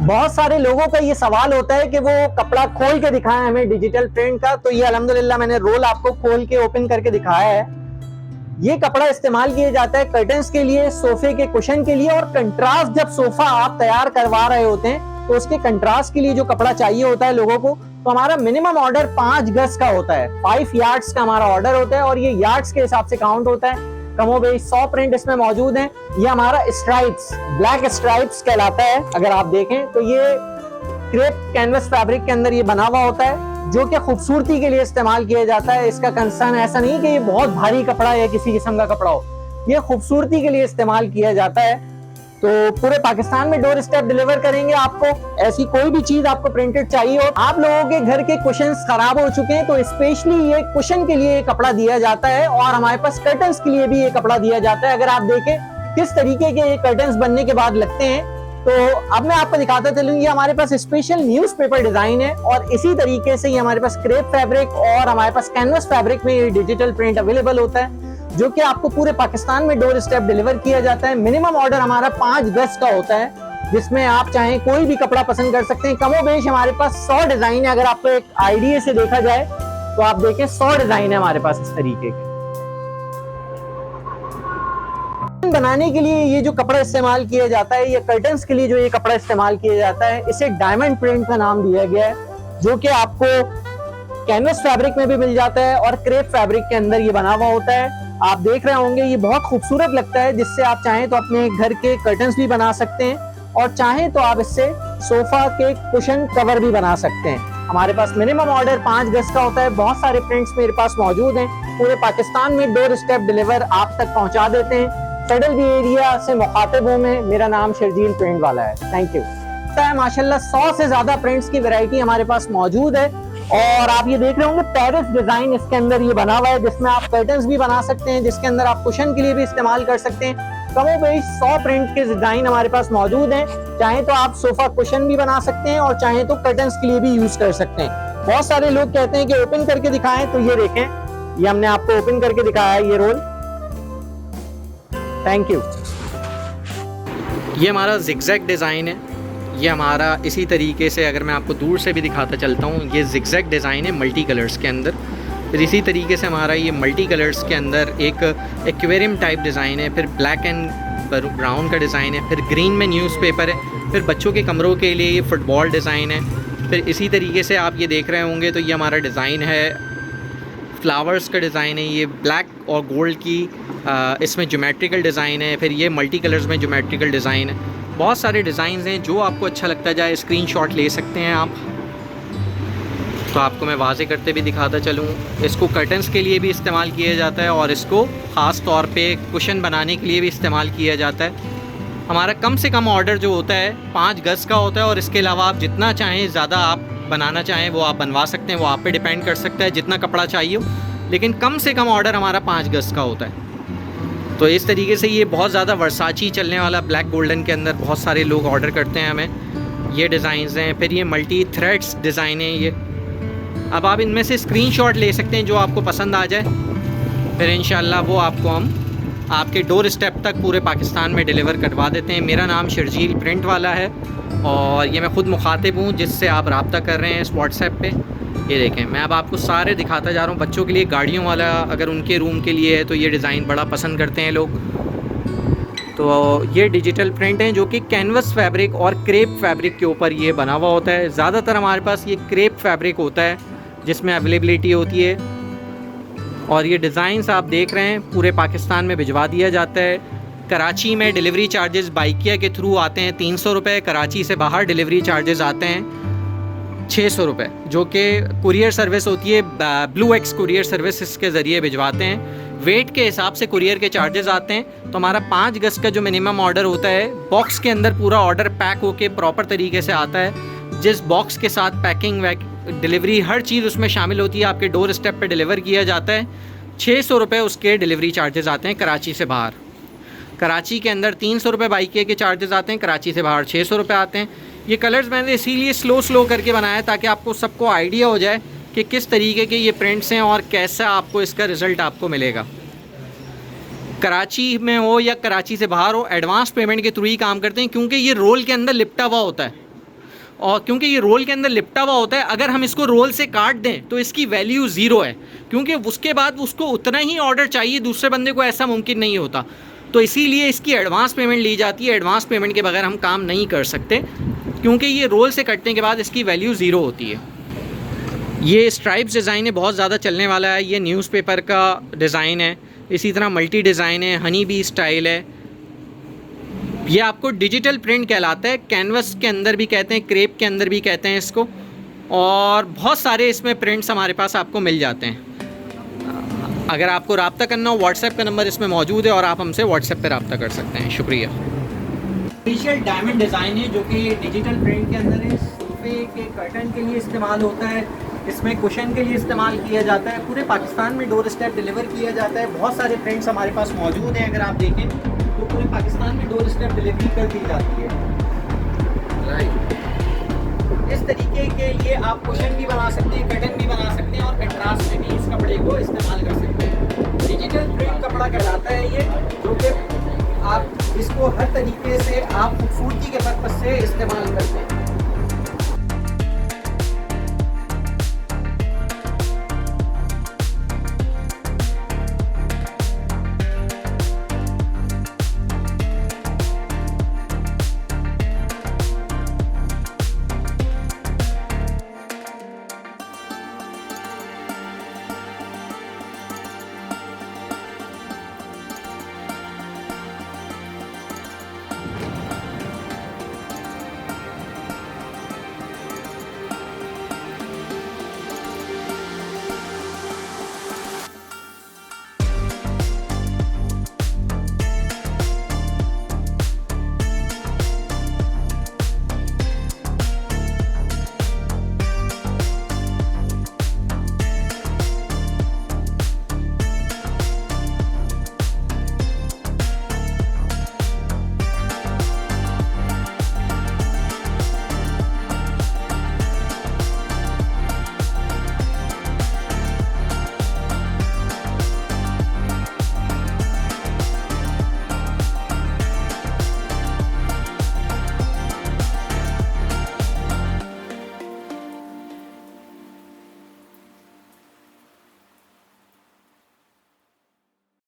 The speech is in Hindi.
बहुत सारे लोगों का ये सवाल होता है कि वो कपड़ा खोल के दिखाएं हमें डिजिटल प्रिंट का, तो ये अल्हम्दुलिल्लाह मैंने रोल आपको खोल के ओपन करके दिखाया है। ये कपड़ा इस्तेमाल किया जाता है कर्टन्स के लिए, सोफे के कुशन के लिए, और कंट्रास्ट जब सोफा आप तैयार करवा रहे होते हैं तो उसके कंट्रास्ट के लिए जो कपड़ा चाहिए होता है लोगों को, तो हमारा मिनिमम ऑर्डर 5 गज का होता है, 5 यार्ड्स का हमारा ऑर्डर होता है, और ये यार्ड्स के हिसाब से काउंट होता है। कमोबेश 100 प्रिंट इसमें मौजूद हैं। ये हमारा स्ट्राइप्स, ब्लैक स्ट्राइप्स कहलाता है। अगर आप देखें तो ये क्रेप कैनवस फैब्रिक के अंदर ये बना हुआ होता है, जो कि खूबसूरती के लिए इस्तेमाल किया जाता है। इसका कंसर्न ऐसा नहीं कि ये बहुत भारी कपड़ा या किसी किस्म का कपड़ा हो, ये खूबसूरती के लिए इस्तेमाल किया जाता है। तो पूरे पाकिस्तान में डोर स्टेप डिलीवर करेंगे आपको। ऐसी कोई भी चीज आपको प्रिंटेड चाहिए हो, आप लोगों के घर के कुशन्स खराब हो चुके हैं तो स्पेशली ये कुशन के लिए कपड़ा दिया जाता है, और हमारे पास कर्टन्स के लिए भी ये कपड़ा दिया जाता है। अगर आप देखें किस तरीके के ये कर्टन्स बनने के बाद लगते हैं, तो अब मैं आपको दिखाता चलूंगी। हमारे पास स्पेशल न्यूज़पेपर डिजाइन है, और इसी तरीके से ये हमारे पास क्रेप फैब्रिक और हमारे पास कैनवस फैब्रिक में ये डिजिटल प्रिंट अवेलेबल होता है, जो कि आपको पूरे पाकिस्तान में डोर स्टेप डिलीवर किया जाता है। मिनिमम ऑर्डर हमारा 5 गज का होता है, जिसमें आप चाहें कोई भी कपड़ा पसंद कर सकते हैं। कमोबेश हमारे पास 100 डिजाइन है। अगर आपको एक आइडिया से देखा जाए तो आप देखें 100 डिजाइन है हमारे पास इस तरीके के। बनाने के लिए ये जो कपड़ा इस्तेमाल किया जाता है, ये कर्टन्स के लिए जो ये कपड़ा इस्तेमाल किया जाता है, इसे डायमंड प्रिंट का नाम दिया गया है, जो कि आपको कैनवस फैब्रिक में भी मिल जाता है और क्रेप फैब्रिक के अंदर ये बना हुआ होता है। आप देख रहे होंगे ये बहुत खूबसूरत लगता है, जिससे आप चाहें तो अपने घर के कर्टन्स भी बना सकते हैं, और चाहें तो आप इससे सोफा के कुशन कवर भी बना सकते हैं। हमारे पास मिनिमम ऑर्डर 5 गज का होता है। बहुत सारे प्रिंट्स मेरे पास मौजूद हैं। पूरे पाकिस्तान में डोर स्टेप डिलीवर आप तक पहुंचा देते हैं। फेडरल भी एरिया से मुखातिब हूं मैं। मेरा नाम शर्जील प्रिंट वाला है। Thank you. माशाल्लाह 100 से ज्यादा प्रिंट्स की वैरायटी हमारे पास मौजूद है, और आप ये देख रहे होंगे पेरिस डिजाइन इसके अंदर ये बना हुआ है, जिसमें आप कर्टन्स भी बना सकते हैं, जिसके अंदर आप कुशन के लिए भी इस्तेमाल कर सकते हैं। कमोबेश 100 प्रिंट के डिजाइन हमारे पास मौजूद हैं। चाहे तो आप सोफा कुशन भी बना सकते हैं, और चाहे तो कर्टन्स के लिए भी यूज कर सकते हैं। बहुत सारे लोग कहते हैं कि ओपन करके दिखाएं, तो ये देखें, ये हमने आपको ओपन करके दिखाया है ये रोल। Thank you. ये हमारा जिगजैग डिज़ाइन है। ये हमारा इसी तरीके से, अगर मैं आपको दूर से भी दिखाता चलता हूँ, ये जिगजैग डिज़ाइन है मल्टी कलर्स के अंदर। फिर इसी तरीके से हमारा ये मल्टी कलर्स के अंदर एक एक्वेरियम टाइप डिज़ाइन है, फिर ब्लैक एंड ब्राउन का डिज़ाइन है, फिर ग्रीन में न्यूज़पेपर है, फिर बच्चों के कमरों के लिए ये फुटबॉल डिज़ाइन है। फिर इसी तरीके से आप ये देख रहे होंगे तो ये हमारा डिज़ाइन है, फ्लावर्स का डिज़ाइन है, ये ब्लैक और गोल्ड की इसमें ज्योमेट्रिकल डिज़ाइन है। फिर ये मल्टी कलर्स में ज्योमेट्रिकल डिज़ाइन है। बहुत सारे डिज़ाइंस हैं, जो आपको अच्छा लगता जाए स्क्रीनशॉट ले सकते हैं आप। तो आपको मैं वाज़े करते भी दिखाता चलूँ। इसको कर्टन्स के लिए भी इस्तेमाल किया जाता है, और इसको ख़ास तौर पे कुशन बनाने के लिए भी इस्तेमाल किया जाता है। हमारा कम से कम ऑर्डर जो होता है 5 गज़ का होता है, और इसके अलावा आप जितना चाहें ज़्यादा आप बनाना चाहें वो आप बनवा सकते हैं। वो आप पे डिपेंड कर सकता है जितना कपड़ा चाहिए हो, लेकिन कम से कम ऑर्डर हमारा 5 गज़ का होता है। तो इस तरीके से ये बहुत ज़्यादा वर्साची चलने वाला ब्लैक गोल्डन के अंदर बहुत सारे लोग ऑर्डर करते हैं हमें। ये डिज़ाइंस हैं। फिर ये मल्टी थ्रेड्स डिज़ाइन है ये। अब आप इनमें से स्क्रीनशॉट ले सकते हैं जो आपको पसंद आ जाए, फिर इंशाल्लाह वो आपको हम आपके डोर स्टेप तक पूरे पाकिस्तान में डिलीवर करवा देते हैं। मेरा नाम शर्जील प्रिंट वाला है, और ये मैं ख़ुद मुखातिब हूँ जिससे आप रब्ता कर रहे हैं इस व्हाट्सएप पे। ये देखें, मैं अब आपको सारे दिखाता जा रहा हूँ। बच्चों के लिए गाड़ियों वाला अगर उनके रूम के लिए है तो ये डिज़ाइन बड़ा पसंद करते हैं लोग। तो ये डिजिटल प्रिंट हैं जो कि कैनवस फैब्रिक और क्रेप फैब्रिक के ऊपर ये बना हुआ होता है। ज़्यादातर हमारे पास ये क्रेप फैब्रिक होता है जिसमें अवेलेबिलिटी होती है, और ये डिज़ाइंस आप देख रहे हैं पूरे पाकिस्तान में भिजवा दिया जाता है। कराची में डिलीवरी चार्जेस बाइकिया के थ्रू आते हैं 300 रुपये। कराची से बाहर डिलीवरी चार्जेस आते हैं 600 रुपये, जो कि कुरियर सर्विस होती है, ब्लू एक्स कुरियर सर्विस के ज़रिए भिजवाते हैं। वेट के हिसाब से कुरियर के चार्जेस आते हैं। तो हमारा 5 गज़ का जो मिनिमम ऑर्डर होता है, बॉक्स के अंदर पूरा ऑर्डर पैक होके प्रॉपर तरीके से आता है, जिस बॉक्स के साथ पैकिंग डिलीवरी हर चीज़ उसमें शामिल होती है, आपके डोर स्टेप पे डिलीवर किया जाता है। 600 रुपये उसके डिलीवरी चार्जेस आते हैं कराची से बाहर। कराची के अंदर 300 रुपये बाइकिया के चार्जेस आते हैं, कराची से बाहर 600 रुपये आते हैं। ये कलर्स मैंने इसीलिए स्लो करके बनाया ताकि आपको सबको आइडिया हो जाए कि किस तरीके के ये प्रिंट्स हैं और कैसा आपको इसका रिज़ल्ट आपको मिलेगा। कराची में हो या कराची से बाहर हो, एडवांस पेमेंट के थ्रू ही काम करते हैं, क्योंकि ये रोल के अंदर लिपटा हुआ होता है। और क्योंकि ये रोल के अंदर लिपटा हुआ होता है, अगर हम इसको रोल से काट दें तो इसकी वैल्यू ज़ीरो है, क्योंकि उसके बाद उसको उतना ही ऑर्डर चाहिए दूसरे बंदे को, ऐसा मुमकिन नहीं होता। तो इसीलिए इसकी एडवांस पेमेंट ली जाती है। एडवांस पेमेंट के बगैर हम काम नहीं कर सकते, क्योंकि ये रोल से कटने के बाद इसकी वैल्यू ज़ीरो होती है। ये स्ट्राइप्स डिज़ाइन है, बहुत ज़्यादा चलने वाला है। ये न्यूज़पेपर का डिज़ाइन है, इसी तरह मल्टी डिज़ाइन है, हनी बी स्टाइल है। ये आपको डिजिटल प्रिंट कहलाता है, कैनवस के अंदर भी कहते हैं, क्रेप के अंदर भी कहते हैं इसको, और बहुत सारे इसमें प्रिंट्स हमारे पास आपको मिल जाते हैं। अगर आपको रब्ता करना हो, व्हाट्सएप का नंबर इसमें मौजूद है और आप हमसे व्हाट्सएप पर रब्ता कर सकते हैं। शुक्रिया। स्पेशल डायमंड डिज़ाइन है जो कि डिजिटल प्रिंट के अंदर है, सोफे के कर्टन के लिए इस्तेमाल होता है, इसमें कुशन के लिए इस्तेमाल किया जाता है। पूरे पाकिस्तान में डोर स्टेप डिलीवर किया जाता है। बहुत सारे प्रिंट्स हमारे पास मौजूद हैं, अगर आप देखें तो पूरे पाकिस्तान में डोर स्टेप डिलीवरी कर दी जाती है। राइट, इस तरीके के लिए आप कुशन भी बना सकते हैं, कर्टन भी बना सकते हैं, और कंट्रास्ट में भी इस कपड़े को इस्तेमाल कर सकते हैं। डिजिटल प्रिंट कपड़ा कहलाता है ये, जो कि आप इसको हर तरीके से आप खूबसूरती के पर्पज़ से इस्तेमाल करते हैं।